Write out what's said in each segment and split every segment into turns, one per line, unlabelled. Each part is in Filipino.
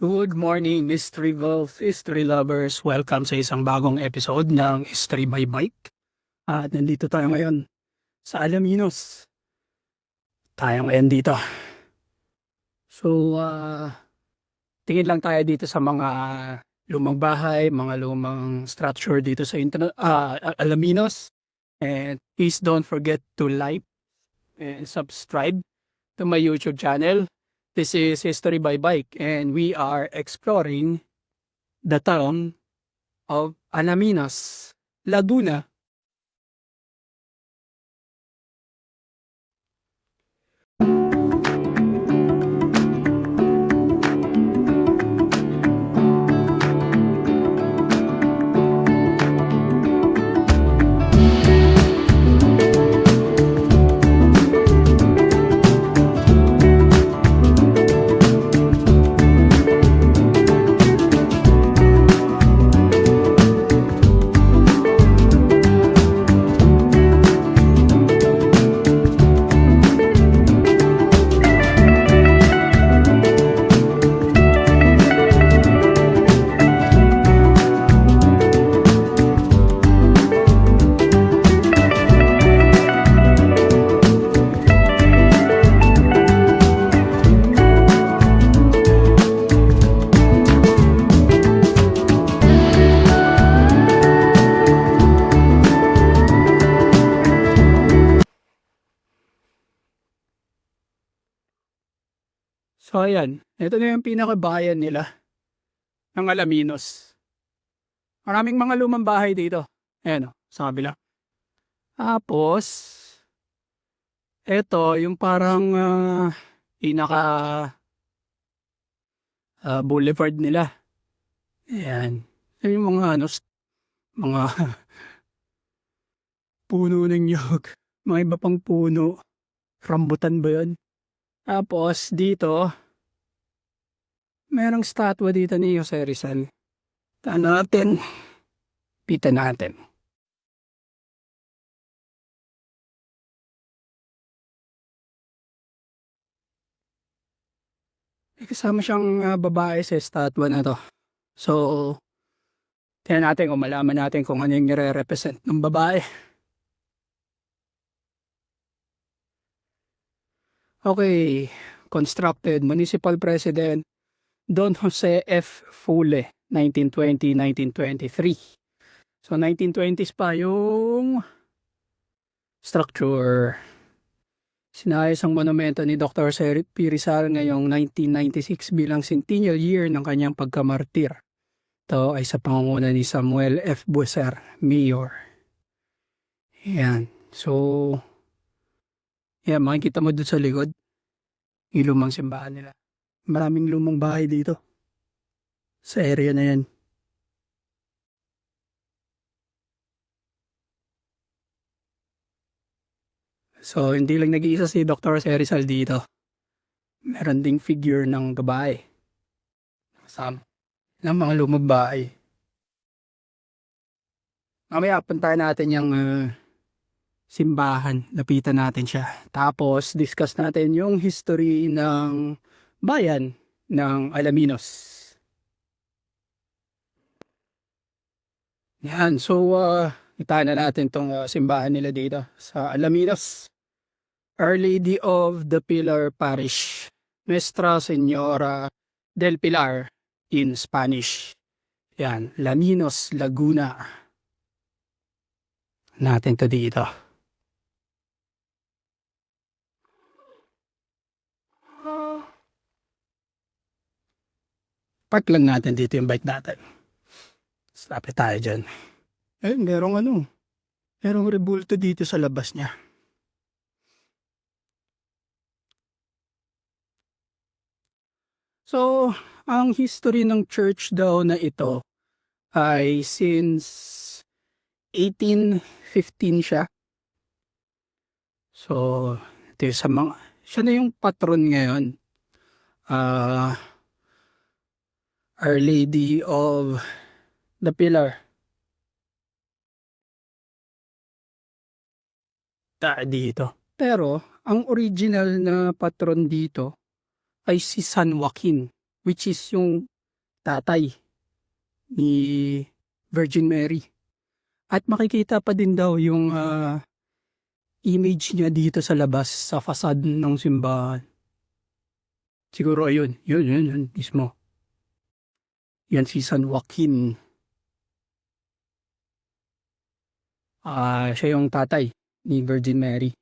Good morning, Mystery Wolf, History Lovers. Welcome sa isang bagong episode ng History by Mike. At nandito tayo ngayon sa Alaminos. Tayo ngayon dito. So, tingin lang tayo dito sa mga lumang bahay, mga lumang structure dito sa Alaminos. And please don't forget to like and subscribe to my YouTube channel. This is History by Bike and we are exploring the town of Alaminos, Laguna. So ayan, ito na yung pinakabayan nila ng Alaminos. Maraming mga lumang bahay dito. Ayan o, sa kabila. Tapos, ito yung parang pinaka boulevard nila. Ayan. Ayan yung mga mga puno ng nyog. Mga iba pang puno. Rambutan ba yun? Tapos dito, merong statwa dito ni Jose Rizal. Natin. Pita natin. Kasama siyang babae sa statwa na to. So, tingnan natin kung malaman natin kung ano yung nire-represent ng babae. Okay, constructed Municipal President Don Jose F. Fule, 1920-1923. So 1920s pa yung structure. Sinayos ang monumento ni Dr. Jose P. Rizal ngayong 1996 bilang centennial year ng kanyang pagkamartir. Ito ay sa pangunguna ni Samuel F. Bueser, Mayor. Yan. So, yan, makikita mo doon sa likod. Yung lumang simbahan nila. Maraming lumang bahay dito. Sa area na yan. So, hindi lang nag-iisa si Dr. Jose Rizal dito. Meron ding figure ng babae. Kasama ng mga lumang bahay. Mamaya puntahan natin yung simbahan. Lapitan natin siya. Tapos, discuss natin yung history ng bayan ng Alaminos. Yan. So, itaan na natin tong simbahan nila dito sa Alaminos. Our Lady of the Pilar Parish. Nuestra Señora del Pilar in Spanish. Yan. Alaminos, Laguna. Natin to dito. Park lang natin dito yung bike natin. Stop tayo dyan. Merong rebulto dito sa labas niya. So, ang history ng church daw na ito ay since 1815 siya. So, ito yung siya na yung patron ngayon. Our Lady of the Pilar. Dito. Pero, ang original na patron dito ay si San Joaquin, which is yung tatay ni Virgin Mary. At makikita pa din daw yung image niya dito sa labas sa facade ng simbahan. Siguro ayun, yun mismo. Yan si San Joaquin. Siya yung tatay ni Virgin Mary.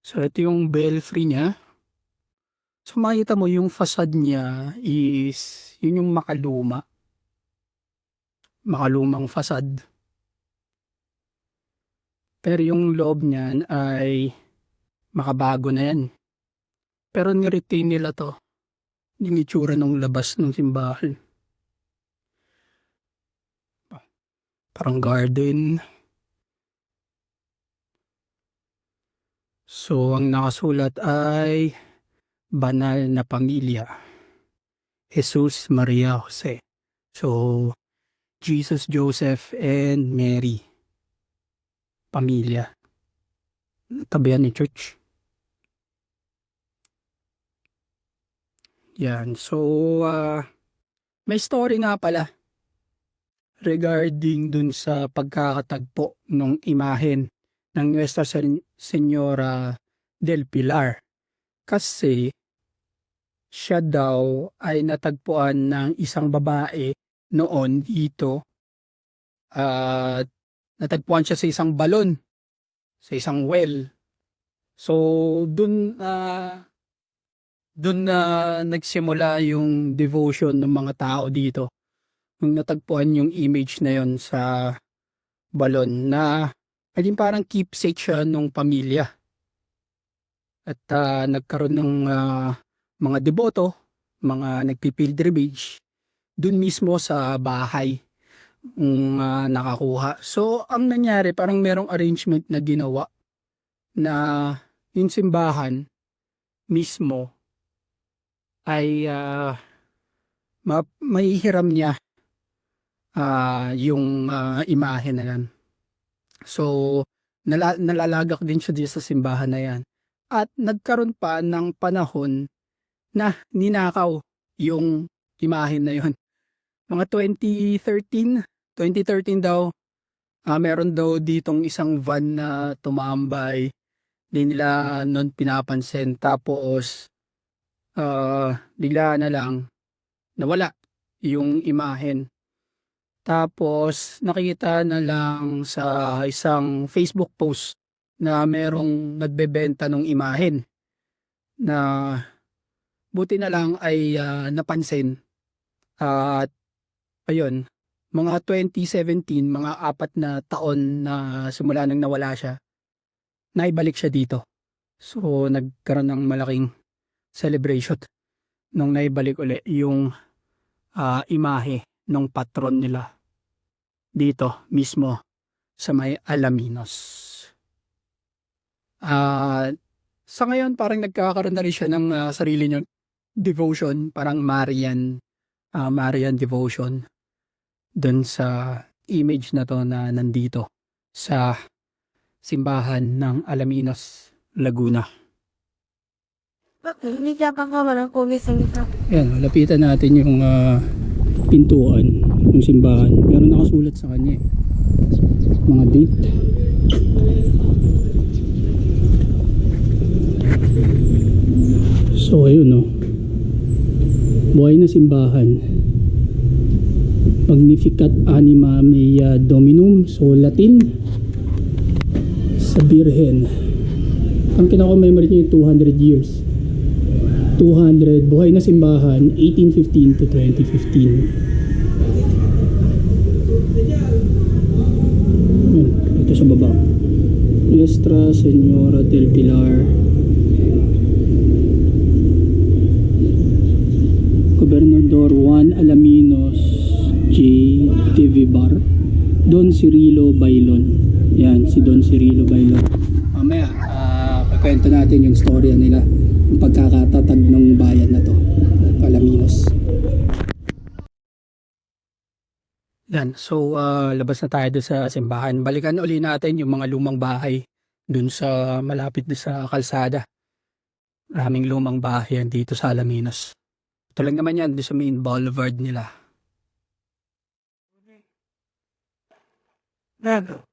So ito yung belfry niya. So makita mo yung facade niya is yun yung makalumang facade. Pero yung loob niyan ay makabago na yan. Pero ni-retain nila to, yung itsura ng labas ng simbahan. Parang garden. So ang nakasulat ay Banal na Pamilya, Jesus, Maria, Jose. So Jesus, Joseph, and Mary. Pamilya. Tabihan ni church. Yan. So, may story nga pala regarding dun sa pagkakatagpo ng imahen ng Nuestra Señora del Pilar. Kasi siya daw ay natagpuan ng isang babae noon dito at natagpuan siya sa isang balon, sa isang well. So, dun na nagsimula yung devotion ng mga tao dito. Nung natagpuan yung image na yon sa balon na ayun parang keepsake siya nung pamilya. At nagkaroon ng mga deboto, mga nagpipilgrimage dun mismo sa bahay nakakuha. So, ang nangyari, parang merong arrangement na ginawa na yung simbahan mismo ay maihiram niya yung imahe na yan. So, nalalagak din siya dito sa simbahan na yan. At nagkaroon pa ng panahon na ninakaw yung imahe na yon. Mga 2013 daw, meron daw ditong isang van na tumambay. Di nila nun pinapansin. Tapos, bigla na lang, nawala yung imahen. Tapos, nakita na lang sa isang Facebook post na merong nagbebenta ng imahen na buti na lang ay napansin. At ayun, mga 2017, mga 4 na taon na simula nang nawala siya, naibalik siya dito. So, nagkaroon ng malaking celebration nung naibalik uli yung imahe ng patron nila dito mismo sa may Alaminos. Sa ngayon, parang nagkakaroon na rin siya ng sarili niyang devotion, parang Marian devotion dun sa image na to na nandito sa simbahan ng Alaminos, Laguna. Yan, lapitan natin yung pintuan ng simbahan. Meron nakasulat sa kanya mga date. So ayun, no, buhay na simbahan. Magnificat Anima Mea Dominum. So Latin sa Birhen. Ang kinakommemorate niya 200 years. 200, buhay na simbahan, 1815 to 2015. Ito sa baba, Nuestra Señora del Pilar, Gobernador Juan Alaminos J. Tivibar, Don Cirilo Bailon. Yan, si Don Cirilo Bailon. Mamaya, pakwento natin yung storya nila, yung pagkakatatag ng bayan na to, Alaminos. Yan, so labas na tayo doon sa simbahan. Balikan uli natin yung mga lumang bahay doon sa malapit doon sa kalsada. Maraming lumang bahay yan dito sa Alaminos. Ito lang naman yan doon sa main boulevard nila. Yan.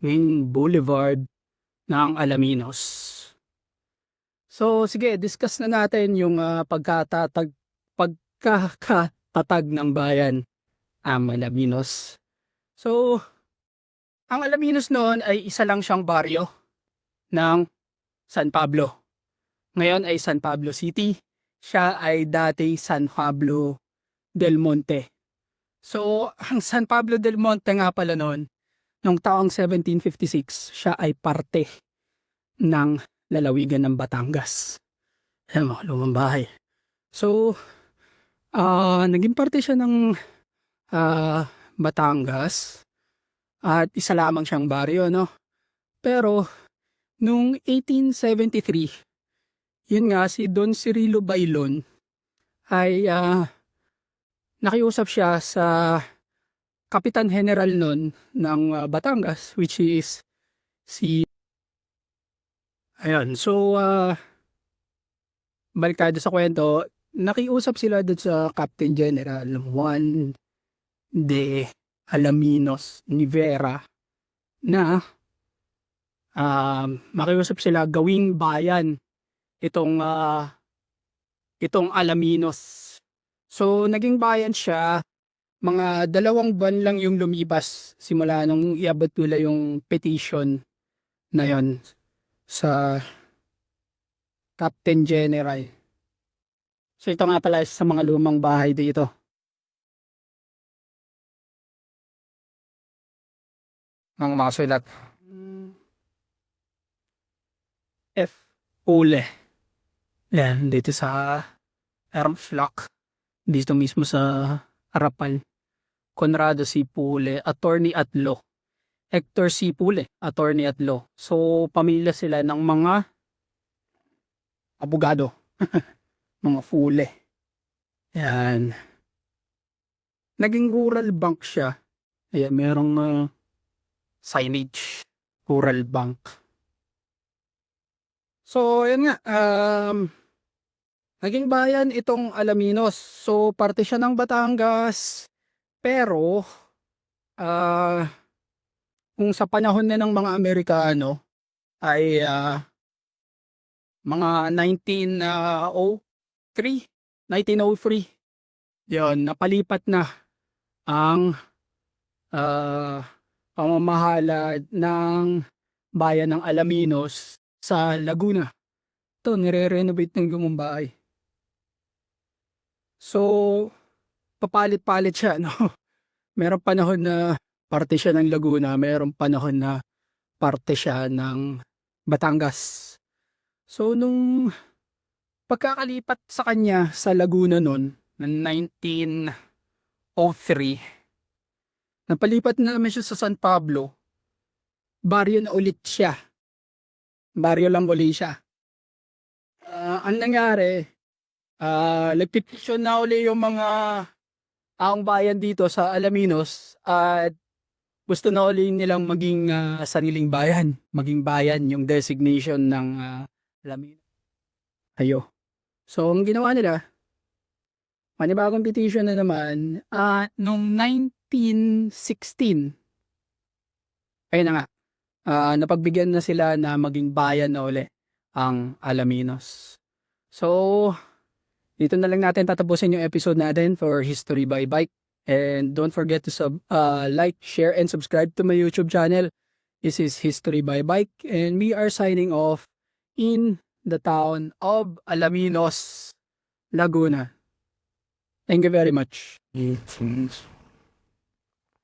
Yung Boulevard ng Alaminos. So, sige, discuss na natin yung pagkakatatag ng bayan, Alaminos. So, ang Alaminos noon ay isa lang siyang baryo ng San Pablo. Ngayon ay San Pablo City. Siya ay dati San Pablo del Monte. So, ang San Pablo del Monte nga pala noon, noong taong 1756, siya ay parte ng lalawigan ng Batangas. Ayan mo, lumang bahay. So, naging parte siya ng Batangas at isa lamang siyang baryo, no? Pero, noong 1873, yun nga, si Don Cirilo Bailon ay nakiusap siya sa Kapitan General nun ng Batangas, which is si ayun. So, balik tayo sa kwento. Nakiusap sila doon sa Captain General Juan de Alaminos Rivera na makiusap sila gawing bayan itong Alaminos. So, naging bayan siya. Mga 2 buwan lang yung lumipas simula nung iabot nila yung petition na yon sa Captain General. So, ito nga pala sa mga lumang bahay dito. Ang mga sulat. F. Ule. Yan, dito sa Ermflock. Dito mismo sa Arapal. Conrado C. Pule, attorney at law. Hector C. Pule, attorney at law. So, pamilya sila ng mga abogado. Mga Pule. Yan. Naging rural bank siya. Ayan, merong signage. Rural bank. So, yan nga. Naging bayan itong Alaminos. So, parte siya ng Batangas. Pero, kung sa panahon na ng mga Amerikano, ay mga 1903, yun, napalipat na ang pamamahala ng bayan ng Alaminos sa Laguna. Ito, nire-renovate ng Gumumbay. So, papalit-palit siya, no? Merong panahon na parte siya ng Laguna, merong panahon na parte siya ng Batangas. So, nung pagkakalipat sa kanya sa Laguna noon, ng 1903, napalipat na naman siya sa San Pablo, baryo na ulit siya. Baryo lang ulit siya. Ang nangyari, nagpetisyon na uli yung mga taong bayan dito sa Alaminos at gusto na uli nilang maging sariling bayan. Maging bayan yung designation ng Alaminos. Ayo. So, ang ginawa nila, manibagong petition na naman, noong 1916, ayun na nga, napagbigyan na sila na maging bayan na uli ang Alaminos. So, dito na lang natin tatapusin yung episode natin for History by Bike. And don't forget to like, share, and subscribe to my YouTube channel. This is History by Bike. And we are signing off in the town of Alaminos, Laguna. Thank you very much.